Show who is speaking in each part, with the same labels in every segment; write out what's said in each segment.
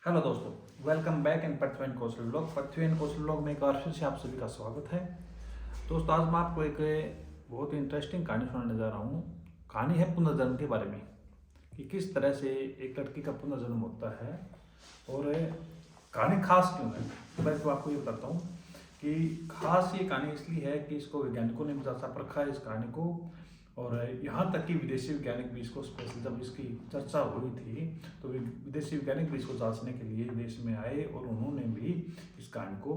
Speaker 1: Hello दोस्तों, welcome back in Prithvi and Kaushal vlog. Prithvi and Kaushal vlog में एक बार फिर से आप सभी का स्वागत है। दोस्तों, आज मैं आपको एक बहुत ही इंटरेस्टिंग कहानी सुनाने जा रहा हूँ। कहानी है पुनर्जन्म के बारे में, कि किस तरह से एक लड़की का पुनर्जन्म होता है और कहानी खास क्यों है। तो मैं तो आपको ये बताता हूँ कि खास ये कहानी इसलिए है कि इसको वैज्ञानिकों ने भी ज़्यादा परखा है इस कहानी को, और यहाँ तक कि विदेशी वैज्ञानिक भी इसको स्पेशल जब इसकी चर्चा हुई थी तो विदेशी वैज्ञानिक भी इसको जांचने के लिए देश में आए और उन्होंने भी इस कहानी को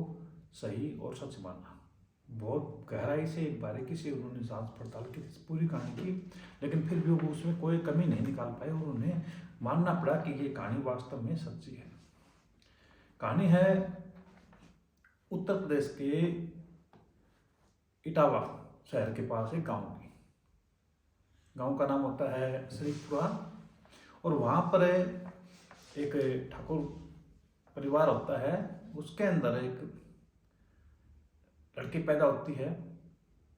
Speaker 1: सही और सच माना। बहुत गहराई से बारीकी से उन्होंने जांच पड़ताल की पूरी कहानी की, लेकिन फिर भी वो उसमें कोई कमी नहीं निकाल पाए और उन्हें मानना पड़ा कि ये कहानी वास्तव में सच्ची है। कहानी है उत्तर प्रदेश के इटावा शहर के पास एक गाँव की। गांव का नाम होता है श्रीपुरा, और वहाँ पर एक ठाकुर परिवार होता है। उसके अंदर एक लड़की पैदा होती है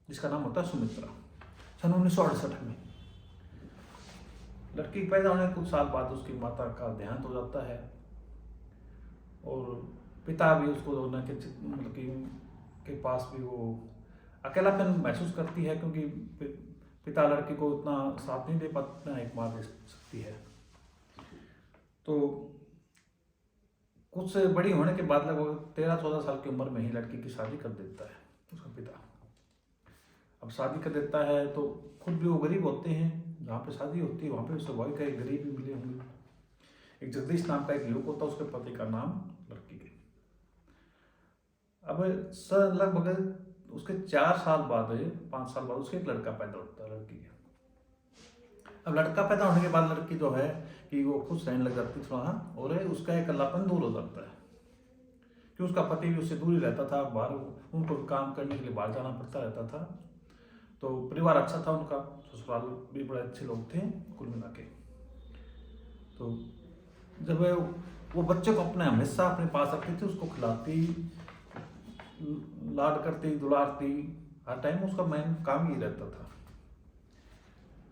Speaker 1: जिसका नाम होता है सुमित्रा। सन 1968 में लड़की पैदा होने के कुछ साल बाद उसकी माता का देहांत हो जाता है और पिता भी उसको होने के मतलब के पास भी वो अकेलापन महसूस करती है, क्योंकि पिता लड़की को उतना साथ नहीं दे पाता, एक माँ दे सकती है। तो कुछ बड़ी होने के बाद लगभग 13-14 साल की उम्र में ही लड़की की शादी कर देता है उसका पिता। अब शादी कर देता है तो खुद भी वो गरीब होते हैं, जहाँ पे शादी होती है वहाँ पे स्वाभाविक का एक गरीब भी मिले होंगे। एक जगदीश नाम का एक युवक होता है, उसके पति का नाम लड़की के। अब सर लगभग उसके 4 साल बाद 5 साल बाद उसके एक लड़का पैदा होता है लड़की के। अब लड़का पैदा होने के बाद लड़की जो है कि वो खुश रहने लग जाती थोड़ा, और उसका एक अकेलापन दूर हो जाता है कि उसका पति भी उससे दूर ही रहता था। बाहर उनको काम करने के लिए बाहर जाना पड़ता रहता था। तो परिवार अच्छा था उनका, ससुराल भी बड़े अच्छे लोग थे कुल मिला के। तो जब वो बच्चे को अपने हमेशा अपने पास रखती थी, उसको खिलाती, लाड करती, दुलारती, हर टाइम उसका मेन काम ही रहता था।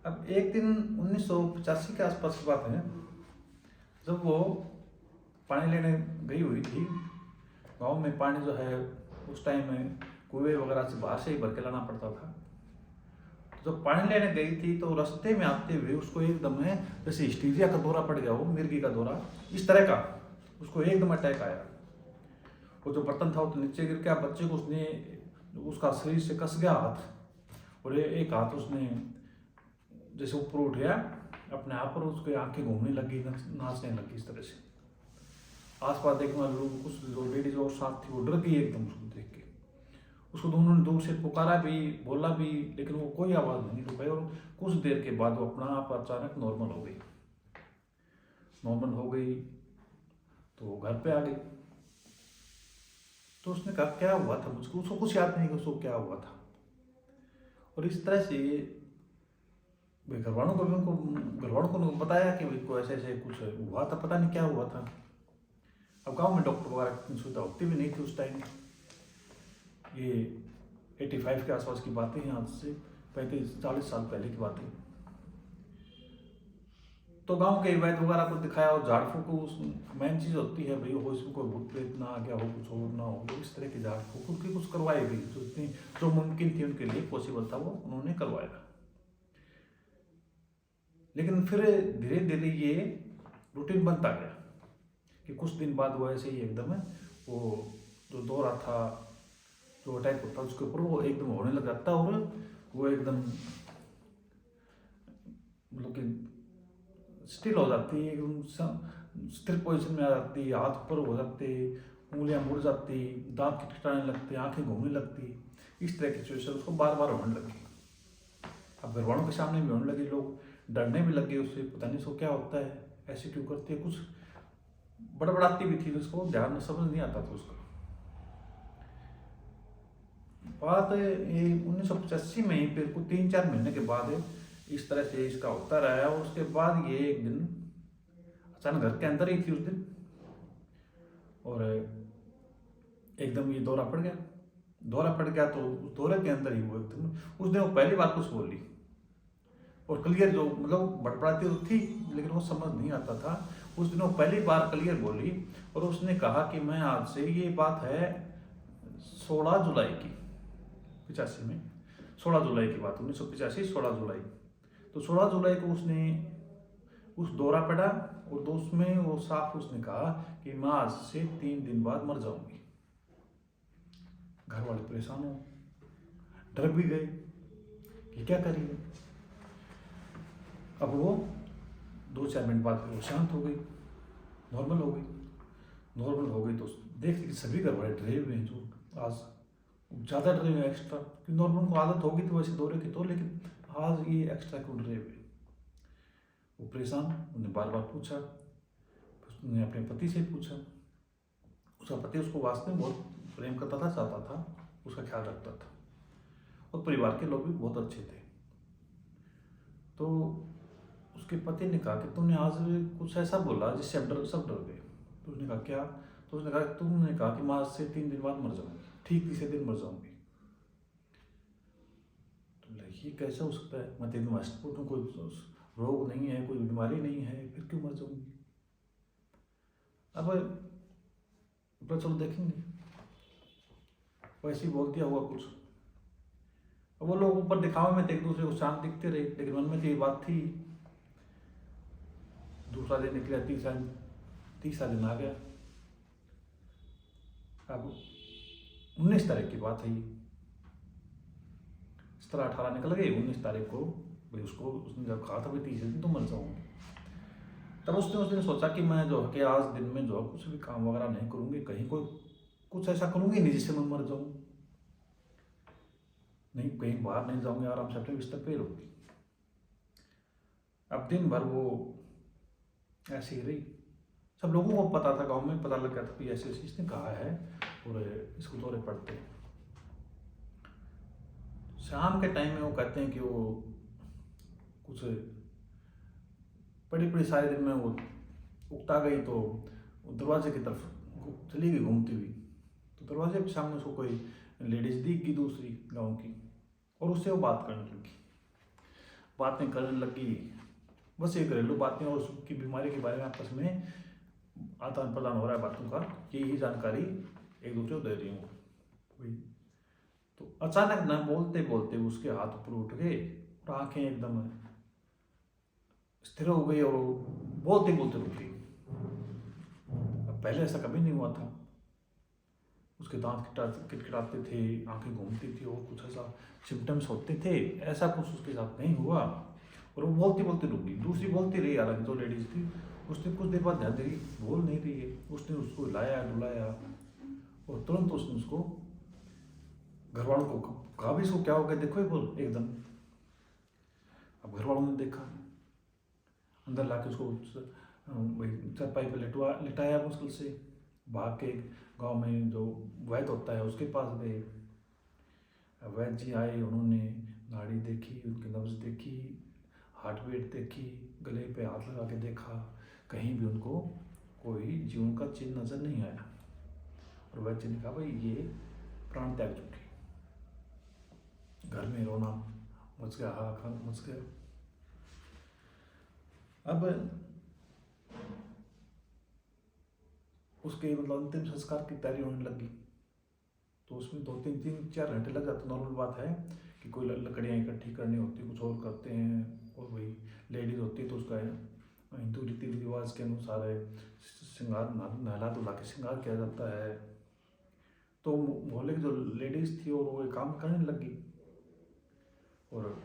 Speaker 1: अब एक दिन 1985 के आसपास की बात है, जब वो पानी लेने गई हुई थी। गांव में पानी जो है उस टाइम में कुएं वगैरह से बाहर से ही भर के लाना पड़ता था। तो जब पानी लेने गई थी तो रास्ते में आते हुए उसको एकदम है जैसे हिस्टीरिया का दौरा पड़ गया हो, मिर्गी का दौरा, इस तरह का उसको एकदम अटैक आया। वो जो बर्तन था वो तो नीचे गिर गया, बच्चे को उसने उसका शरीर से कस गया हाथ, और एक हाथ उसने जैसे ऊपर उठ गया अपने आप पर, उसकी आंखें घूमने लगी, नाचने लगी। इस तरह से आसपास देखने वाले लोग, कुछ जो लेडीज और साथ थी, वो डर गई एकदम उसको देख के। उसको दोनों ने दूर से पुकारा भी, बोला भी, लेकिन वो कोई आवाज़ नहीं रुकी। और कुछ देर के बाद वो अपना आप अचानक नॉर्मल हो गई। नॉर्मल हो गई तो वो घर पे आ गई। तो उसने कहा क्या हुआ था मुझको, उसको कुछ याद नहीं कि उसको क्या हुआ था। और इस तरह से घर वालों को भी उनको बताया कि भाई को ऐसे ऐसे कुछ हुआ था, पता नहीं क्या हुआ था। अब गांव में डॉक्टर वगैरह की सुविधा होती भी नहीं थी उस टाइम। ये 85 के आसपास की बातें हैं, आज से 35-40 साल पहले की बातें। तो गांव के वैद्य वगैरह को दिखाया, और झाड़ फूक उस मेन चीज़ होती है भाई, हो इसमें कोई भूत प्रेत ना आ गया हो, कुछ और ना हो, इस तरह की झाड़ फूक उनकी कुछ करवाई गई, जो मुमकिन थी उनके लिए, पॉसिबल था, वो उन्होंने करवाया। लेकिन फिर धीरे धीरे ये रूटीन बनता गया कि कुछ दिन बाद वो ऐसे ही एकदम वो जो दौरा था, जो अटैक होता उसके ऊपर, वो एकदम होने लग जाता, और वो एकदम मतलब कि स्टिल हो जाती है, एकदम स्थिर पोजिशन में आ जाती, हाथ ऊपर हो जाते, उंगलियां मुड़ जाती, दांत खटखटाने लगते, आंखें घूमने लगती। इस तरह की सिचुएशन उसको बार बार होने लगी। अब घर वालों के सामने भी होने लगी, लोग डरने भी लगे उससे, पता नहीं उसको क्या होता है, ऐसे क्यों करती है, कुछ बड़बड़ाती भी थी, उसको ध्यान में समझ नहीं आता था उसका। बात ये 1985 में ही, फिर कुछ 3-4 महीने के बाद इस तरह से इसका होता रहा। और उसके बाद ये एक दिन अचानक घर के अंदर ही थी उस दिन, और एकदम ये दौरा पड़ गया। तो उस दौरे के अंदर ही वो एकदम उस दिन वो पहली बार कुछ बोली, और क्लियर जो मतलब बड़बड़ाती तो थी लेकिन वो समझ नहीं आता था। उस दिन वो पहली बार क्लियर बोली और उसने कहा कि मैं आज से, ये बात है 16 जुलाई की 85 में, 16 जुलाई की बात, 1985 16 जुलाई। तो 16 जुलाई को उसने उस दौरा पड़ा और तो उसमें वो साफ उसने कहा कि मैं आज से 3 दिन बाद मर जाऊंगी। घर वाले परेशान हो, डर भी गए कि क्या करेंगे। अब वो 2-4 मिनट बाद वो शांत हो गई, नॉर्मल हो गई। नॉर्मल हो गई तो देख कि सभी घर वाले डरे हुए हैं, जो आज ज़्यादा डरे हुए एक्स्ट्रा, कि नॉर्मल को आदत होगी तो वैसे दौरे की तो, लेकिन आज ये एक्स्ट्रा क्यों डरे हुए। वो परेशान, उन्हें बार बार पूछा, उसने अपने पति से पूछा। उसका पति उसको वास्तव में बहुत प्रेम करता था, चाहता था, उसका ख्याल रखता था और परिवार के लोग भी बहुत अच्छे थे। तो उसके पति ने कहा कि तुमने आज कुछ ऐसा बोला जिससे सब डर गए। तो उसने कहा क्या? तो उसने कहा तुमने कहा कि मैं आज से 3 दिन बाद मर जाऊंगी, ठीक तीसरे दिन मर जाऊंगी। तो ये कैसा हो सकता है? मैं 3 दिन मस्त हूँ, कोई रोग नहीं है, कोई बीमारी नहीं है, फिर क्यों मर जाऊंगी? अब चलो देखेंगे। वैसे ही बोल दिया हुआ कुछ। अब वो लोग ऊपर दिखावे में थे, एक दूसरे को शांत दिखते रहे, लेकिन मन में तो ये बात थी। दूसरा दिन निकला, तीसरा दिन आ गया। अब 19 तारीख की बात है ये। 17-18 निकल गई, 19 तारीख को भाई उसने जब कहा था भाई 30 दिन तो मर जाऊंगी, तब उसने उस दिन सोचा कि मैं जो है कि आज दिन में जो है कुछ भी काम वगैरह नहीं करूंगी, कहीं कोई कुछ ऐसा करूंगी नहीं जिससे मैं मर जाऊं, नहीं कहीं बाहर नहीं जाऊंगी, आराम से अपने बिस्तर पे रहूंगी। अब दिन भर वो ऐसे ही रही। सब लोगों को पता था, गांव में पता लग गया था कि ऐसे ऐसे इसने कहा है और इसको दौरे पड़ते हैं। शाम के टाइम में वो कहते हैं कि वो कुछ बड़ी सारे दिन में वो उकता गई तो दरवाजे की तरफ चली गई घूमती हुई। तो दरवाजे के सामने उसको कोई लेडीज दिख गई दूसरी गांव की, और उससे वो बातें करने लगी। बस ये घरेलू बातें और उसकी बीमारी के बारे में आपस में आदान प्रदान हो रहा है बातों का, यही जानकारी एक दूसरे को दे रही हूँ। तो अचानक ना बोलते बोलते उसके हाथ ऊपर उठ गए और आंखें एकदम स्थिर हो गई और बोलते बोलते रुक गई। पहले ऐसा कभी नहीं हुआ था। उसके दांत किटकिटाते थे, आंखें घूमती थी और कुछ ऐसा सिम्टम्स होते थे, ऐसा कुछ उसके साथ नहीं हुआ और वो बोलते बोलते रुक गई। दूसरी बोलती रही, हालांकि जो लेडीज थी उसने कुछ देर बाद ध्यान दी बोल नहीं रही है। उसने उसको लाया डुलाया और तुरंत उसने उसको घर वालों को कहा भी इसको क्या हो गया देखो, बोल एकदम। अब घर वालों ने देखा, अंदर लाके उसको चरपाई पे लिटाया मुश्किल से। भाग के गांव में जो वैद्य होता है उसके पास गए। वैद्य जी आए, उन्होंने नाड़ी देखी, उनकी नब्ज देखी, हार्ट बीट देखी, गले पे हाथ लगा के देखा, कहीं भी उनको कोई जीवन का चिन्ह नजर नहीं आया। और वैद्य जी ने कहा भाई ये प्राण त्याग चुके। घर में रोना मच गया, हाहाकार मच गया। अब उसके मतलब अंतिम संस्कार की तैयारी होने लगी, तो उसमें 2-3-4 घंटे लग जाते। नॉर्मल बात है कि कोई लकड़ियाँ इकट्ठी करनी होती, कुछ और करते हैं, और वही लेडीज होती है तो उसका हिंदू रीति रिवाज के अनुसार है श्रृंगार, नहला धुला के श्रृंगार किया जाता है। तो मोहल्ले की जो लेडीज थी और वो काम करने लगी और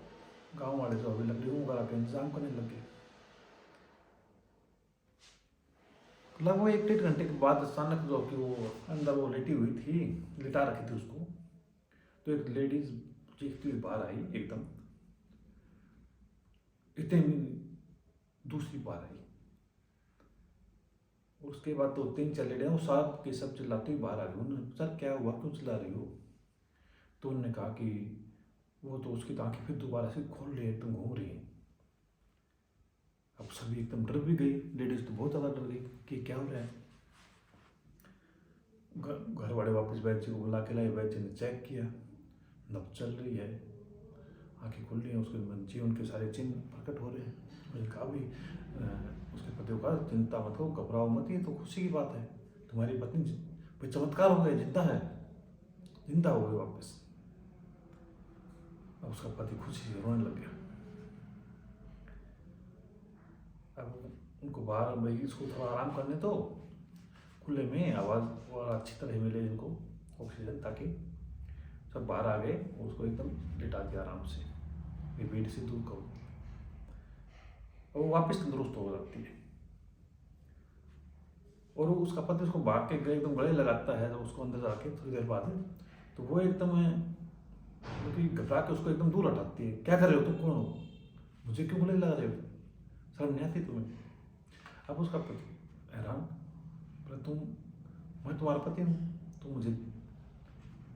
Speaker 1: गांव वाले जो अभी लकड़ियों वगैरह का इंतजाम करने लगे। लगभग 1-1.5 घंटे के बाद अचानक जो कि वो अंदर वो लेटी हुई थी, लिटा रखी थी उसको, तो एक लेडीज चीखती हुई बाहर आई एकदम। इतने दूसरी बार आई, उसके बाद तो 3-4 लेडी वो सब के सब चिल्लाती हुई बाहर आ गई। उन्होंने सर क्या हुआ, क्यों चिल्ला रही हो? तो उन्होंने कहा कि वो तो उसकी आंखें फिर दोबारा से खोल रही है, तुम घूम रही है। अब सभी एकदम डर भी गई, लेडीज तो बहुत ज़्यादा डर गई कि क्या हो रहा है। घर वाले वापस वैद्य जी को बुला के लाए। वैद्य जी ने चेक किया, नब्ज चल रही है, आंखें खुल रही हैं, उसके जीवन के सारे चिन्ह प्रकट हो रहे हैं। मैंने कहा भी उसके पति को कहा चिंता मत करो, घबराओ मत, ये तो खुशी की बात है, तुम्हारी पत्नी भाई चमत्कार हो गया, जिंदा है, जिंदा हो गई वापस। अब उसका पति खुशी से रोने लग गया। अब उनको बाहर भाई इसको थोड़ा आराम करने दो, खुले में आवाज़ और अच्छी तरह मिले इनको ऑक्सीजन, ताकि सब बाहर आ गए। उसको एकदम लिटा दिया आराम से, ये बेड से दूर करो, और वो वापस तंदुरुस्त हो जाती है। और वो उसका पति उसको भाग के गए एकदम गले लगाता है, जब उसको अंदर जाके थोड़ी देर बाद, तो वो एकदम मतलब घबरा के उसको एकदम दूर हटाती है। क्या कर रहे हो तुम, कौन हो, मुझे क्यों गले लगा रहे हो, शर्म नहीं आती तुम्हें। अब उसका पति हैरान, बोले तुम, मैं तुम्हारा पति हूँ, तुम मुझे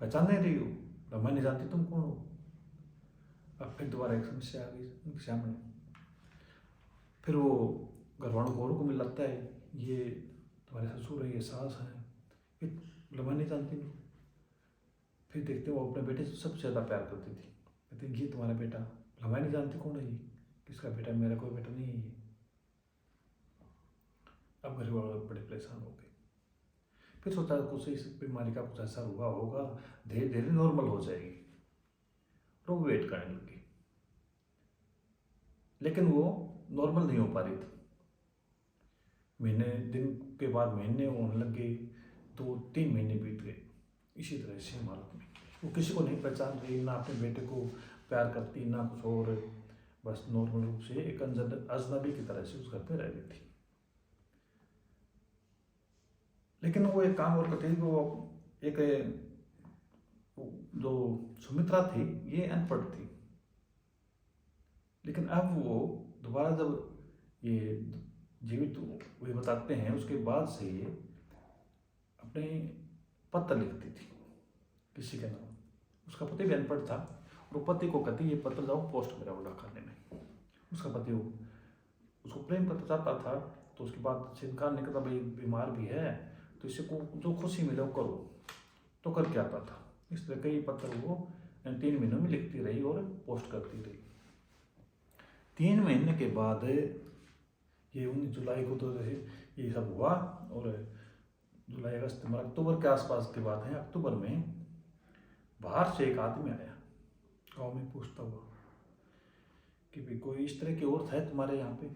Speaker 1: पहचान नहीं रही हो, मैं नहीं जानती तुम कौन हो। अब फिर दोबारा एक समस्या आ गई उनके सामने। फिर वो घरवालों को औरों को मिल लगता है, ये तुम्हारे ससुर है, ये सास है, फिर मैं नहीं जानती हूँ। फिर देखते हो वो अपने बेटे से सबसे ज़्यादा प्यार करती थी, कहते ये तुम्हारा बेटा, मैं नहीं जानती कौन है ये, किसका बेटा, मेरा कोई बेटा नहीं है ये। अब घर वाले बड़े परेशान हो गए। फिर सोचा कुछ इस बीमारी का कुछ ऐसा हुआ होगा, धीरे धीरे नॉर्मल हो जाएगी, और वो वेट करने लगी। लेकिन वो नॉर्मल नहीं हो पा रही थी। महीने दिन के बाद महीने होने लग गए, 2-3 महीने बीत गए इसी तरह से हालत में। वो किसी को नहीं पहचान रही, ना अपने बेटे को प्यार करती, ना कुछ और, बस नॉर्मल रूप से एक अजनबी की तरह से उस घर पे रह रही थी। लेकिन वो एक काम और करती थी, वो एक जो सुमित्रा थी ये अनपढ़ थी, लेकिन अब वो दोबारा जब ये जीवित वे बताते हैं, उसके बाद से ये अपने पत्र लिखती थी किसी के नाम। उसका पति भी अनपढ़ था, और पति को कहती ये पत्र जाओ पोस्ट करा डाकखाने में। उसका पति उसको प्रेम करता चाहता था, तो उसके बाद से इनकार नहीं करता, भाई बीमार भी है तो इससे को जो खुशी मिले वो करो, तो करके आता था। इस तरह कई पत्र वो 3 महीनों में लिखती रही और पोस्ट करती रही। 3 महीने के बाद ये 19 जुलाई को तो ये सब हुआ, और जुलाई अगस्त में अक्टूबर के आसपास की बात है, अक्टूबर में बाहर से एक आदमी आया गांव में पूछता हुआ कि भाई कोई इस तरह की औरत है तुम्हारे यहाँ पे,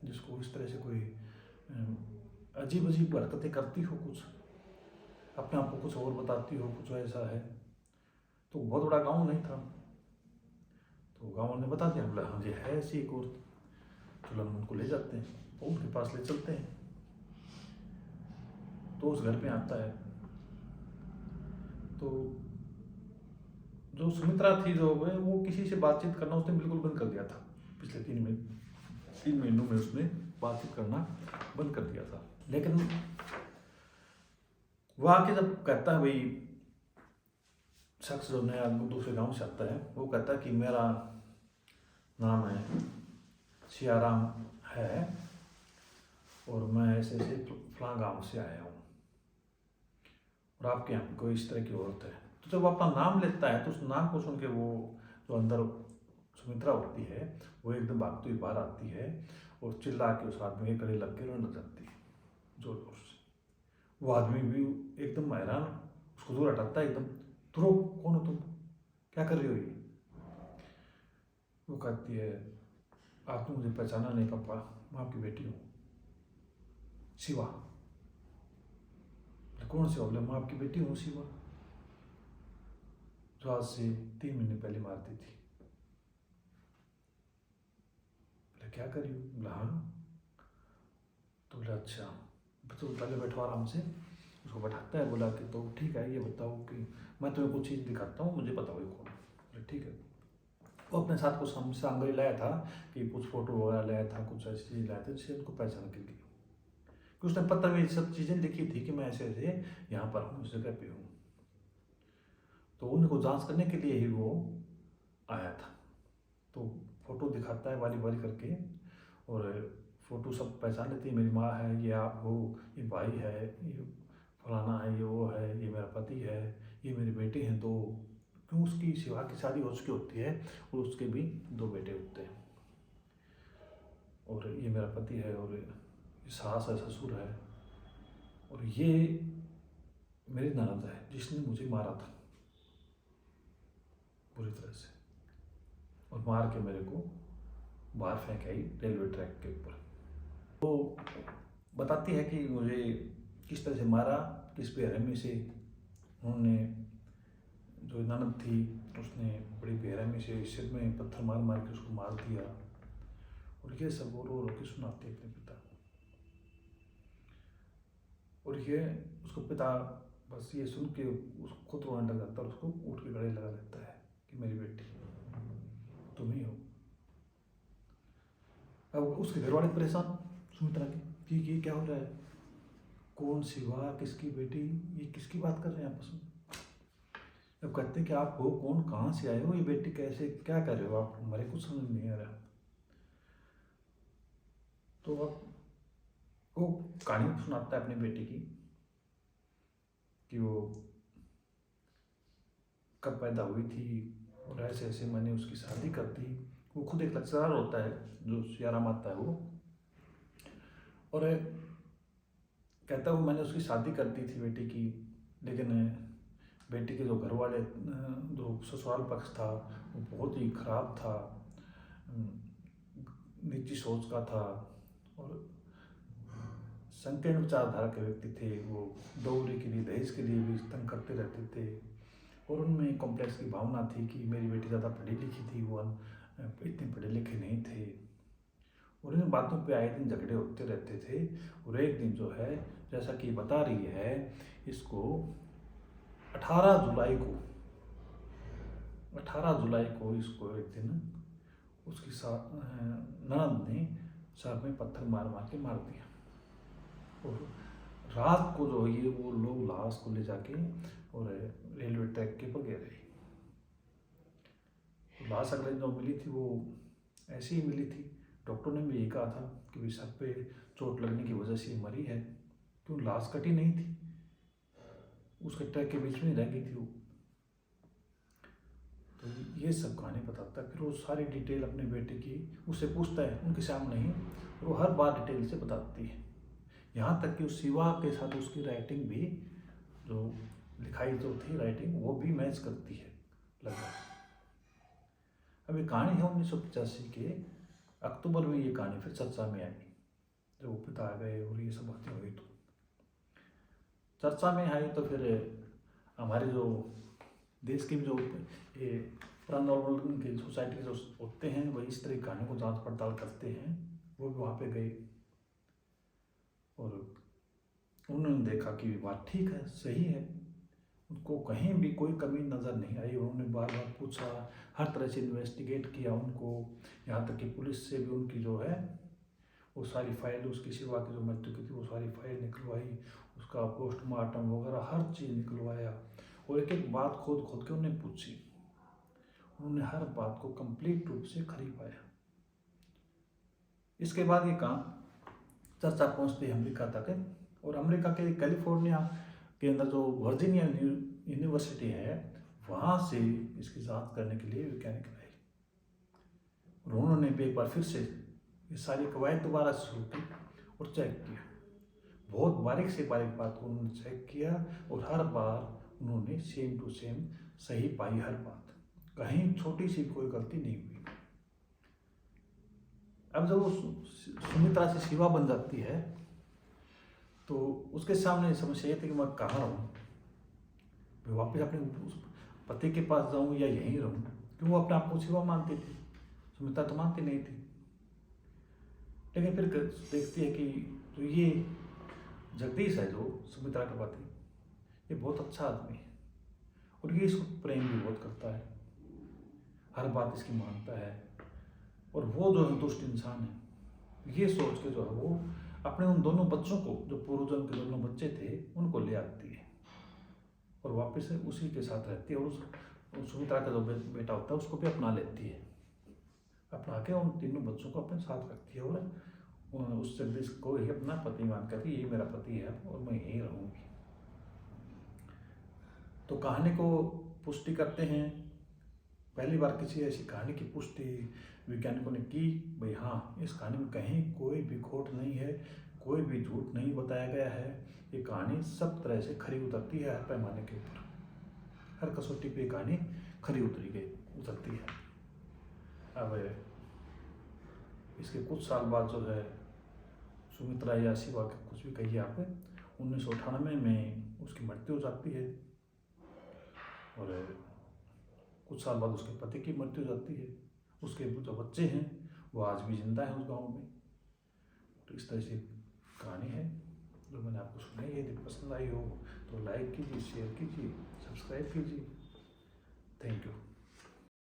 Speaker 1: जिसको इस तरह से कोई अजीब अजीब हरकतें करती हो, कुछ अपने आप को कुछ और बताती हो, कुछ ऐसा है। तो बहुत बड़ा गांव नहीं था, तो गांव ने बता दिया, बोला हाँ जी है ऐसी एक औरत, चलो हम उनको ले जाते हैं, तो उनके पास ले चलते हैं। तो उस घर में आता है, तो जो सुमित्रा थी जो वो किसी से बातचीत करना उसने बिल्कुल बंद कर दिया था। पिछले 3 महीनों में उसने बातचीत करना बंद कर दिया था। लेकिन वो आके जब कहता है, भाई शख्स जो नया दूसरे गांव से आता है, वो कहता है कि मेरा नाम है सियाराम है, और मैं ऐसे ऐसे फलां गांव से आया हूँ, और आपके यहाँ कोई इस तरह की औरत है। तो जब वो अपना नाम लेता है, तो उस नाम को सुन के वो जो अंदर सुमित्रा होती है वो एकदम भागती हुई बाहर आती है, और चिल्ला के उस आदमी के गले लग के रोने लग जाती है जोर जोर से। वो आदमी भी एकदम हैरान, उसको दूर हटाता है एकदम, तुरो कौन हो तुम, क्या कर रही हो ये। वो कहती है आपने मुझे पहचाना नहीं पापा, मैं आपकी बेटी हूँ शिवा। कौन सी, बोले मैं आपकी बेटी हूँ शिवा, जो आज से 3 महीने पहले मारती थी। बोले क्या करी, बोला हाँ। तो बोला अच्छा, तो पहले बैठो आराम से, उसको बैठाता है। बोला कि तो ठीक है, ये बताओ कि मैं तुम्हें कुछ चीज़ दिखाता हूँ, मुझे बताओ ये कौन। बोले ठीक है। वो अपने साथ कुछ सामग्री लाया था, कि कुछ फोटो वगैरह लाया था, कुछ ऐसी चीज़ लाया था जिससे उनको पहचान के लिए। उसने पत्र में सब चीज़ें लिखी थी कि मैं ऐसे ऐसे यहाँ पर हूँ, इस जगह पे हूँ। तो उनको जांच करने के लिए ही वो आया था। तो फोटो दिखाता है बारी बारी करके, और फोटो सब पहचान लेती है, मेरी माँ है, ये आप हो, ये भाई है, ये फलाना है, ये वो है, ये मेरा पति है, ये मेरे बेटे हैं 2। क्यों, उसकी शिवा की शादी हो चुकी होती है, और उसके भी 2 बेटे होते हैं। और ये मेरा पति है, और ये सास है, ससुर है, और ये मेरी ननद है जिसने मुझे मारा था बुरी तरह से, और मार के मेरे को बाहर फेंक आई रेलवे ट्रैक के ऊपर। वो बताती है कि मुझे किस तरह से मारा, किस बेरहमी से उन्होंने, जो ननद थी उसने बड़ी बेरहमी से सिर में पत्थर मार मार के उसको मार दिया, और ये सब वो रो रो के सुनाते अपने पिता को। और ये उसको पिता बस ये सुन के उसको खुद रोने लग जाता है, और उसको उठ के गले लगा लेता है कि मेरी बेटी तुम ही हो। अब उसके घर वाले परेशान सुमित्रा के कि ये क्या हो रहा है, कौन शिवा, किसकी बेटी, ये किसकी बात कर रहे हैं आपस में। अब कहते हैं कि आप हो कौन, कहाँ से आए हो, ये बेटी कैसे, क्या कर रहे हो आप, हमारे कुछ समझ नहीं आ रहा। तो अब वो कहानी सुनाता है अपनी बेटी की कि वो कब पैदा हुई थी, और ऐसे ऐसे मैंने उसकी शादी कर दी। वो खुद एक लेक्चरर होता है जो सियाराम आता है वो, और कहता है वो मैंने उसकी शादी कर दी थी बेटी की, लेकिन बेटी के जो घर वाले, जो ससुराल पक्ष था वो बहुत ही खराब था, नीची सोच का था, और संकीर्ण विचारधारा के व्यक्ति थे। वो डोरी के लिए, दहेज के लिए भी तंग करते रहते थे, और उनमें कॉम्प्लेक्स की भावना थी कि मेरी बेटी ज़्यादा पढ़ी लिखी थी, वो इतने पढ़े लिखे नहीं थे, और इन बातों पे आए दिन झगड़े होते रहते थे। और एक दिन जो है, जैसा कि बता रही है इसको, 18 जुलाई को इसको एक दिन उसकी ननद ने सर में पत्थर मार मार के मार दिया, और रात को जो ये वो लोग लाश को ले जाके और रेलवे ट्रैक के ऊपर गिराई। लाश अगले जो मिली थी वो ऐसी ही मिली थी। डॉक्टर ने भी यही कहा था कि सर पे चोट लगने की वजह से मरी है, क्यों लाश कटी नहीं थी, उसके ट्रैक के बीच में ही रह गई थी वो। तो ये सब कहानी बताता है। फिर वो सारी डिटेल अपने बेटे की उससे पूछता है उनके सामने ही, और वो हर बात डिटेल से बताती है, यहाँ तक कि उस शिवा के साथ उसकी राइटिंग भी, जो लिखाई जो थी राइटिंग, वो भी मैच करती है लगभग। अब ये कहानी है 1985 के अक्टूबर में, ये कहानी फिर चर्चा में आई जब वो पिता आ गए और ये सब बातें हुई। तो चर्चा में आई तो फिर हमारे जो देश के जो ये पैरानॉर्मल के सोसाइटी के जो होते हैं वही इस तरह की कहानी को जांच पड़ताल करते हैं, वो भी वहाँ पे गए, और उन्होंने देखा कि बात ठीक है, सही है, उनको कहीं भी कोई कमी नज़र नहीं आई। उन्होंने बार बार पूछा, हर तरह से इन्वेस्टिगेट किया उनको, यहाँ तक कि पुलिस से भी उनकी जो है वो सारी फाइल, उसकी शिवा की जो मृत्यु की थी वो सारी फाइल निकलवाई, उसका पोस्टमार्टम वगैरह हर चीज़ निकलवाया, और एक एक बात खोद खोद के उन्हें पूछी। उन्होंने हर बात को कंप्लीट रूप से खरी पाया। इसके बाद ये काम चर्चा पहुँचती है अमेरिका तक, और अमेरिका के कैलिफोर्निया के अंदर जो वर्जीनिया यूनिवर्सिटी है वहाँ से इसकी जांच करने के लिए वैज्ञानिक आए, और उन्होंने एक बार फिर से ये सारी कवायद दोबारा शुरू की और चेक किया। बहुत बारीक से बारीक बात को उन्होंने चेक किया, और हर बार उन्होंने सेम टू सेम सही पाई हर बात, कहीं छोटी सी कोई गलती नहीं हुई। अब जब वो सुमित्रा से शिवा बन जाती है तो उसके सामने समस्या ये थी कि मैं कहाँ रहूँ, मैं वापस अपने पति के पास जाऊँ या यहीं रहूँ, क्यों वो अपने आप को शिवा मानती थी, सुमित्रा तो मानती नहीं थी। लेकिन फिर देखती है कि जो ये जगदीश है जो सुमित्रा का पति, ये बहुत अच्छा आदमी है, और ये इसको प्रेम भी बहुत करता है, हर बात इसकी मानता है, और वो जो है दुष्ट इंसान है, ये सोच के जो है वो अपने उन दोनों बच्चों को, जो पूर्वजन्म के दोनों बच्चे थे, उनको ले आती है और वापस से उसी के साथ रहती है, और उस सुमित्रा का जो बेटा होता है उसको भी अपना लेती है, अपना के उन तीनों बच्चों को अपने साथ रखती है, और उस जगदीश को ही अपना पति मान कर यही मेरा पति है और मैं यहीं रहूँगी। तो कहानी को पुष्टि करते हैं पहली बार किसी ऐसी कहानी की पुष्टि वैज्ञानिकों ने की। भाई हाँ, इस कहानी में कहीं कोई भी खोट नहीं है, कोई भी झूठ नहीं बताया गया है। ये कहानी सब तरह से खरी उतरती है, हर पैमाने के ऊपर, हर कसौटी पे कहानी खरी उतरती है। अब इसके कुछ साल बाद जो है सुमित्रा या शिवा, कुछ भी कहिए आप, 1998 में उसकी मृत्यु हो जाती है और कुछ साल बाद उसके पति की मृत्यु हो जाती है। उसके जो बच्चे हैं वो आज भी जिंदा हैं उस गांव में। तो इस तरह से कहानी है जो मैंने आपको सुनाई। यदि पसंद आई हो तो लाइक कीजिए, शेयर कीजिए, सब्सक्राइब कीजिए। Thank you.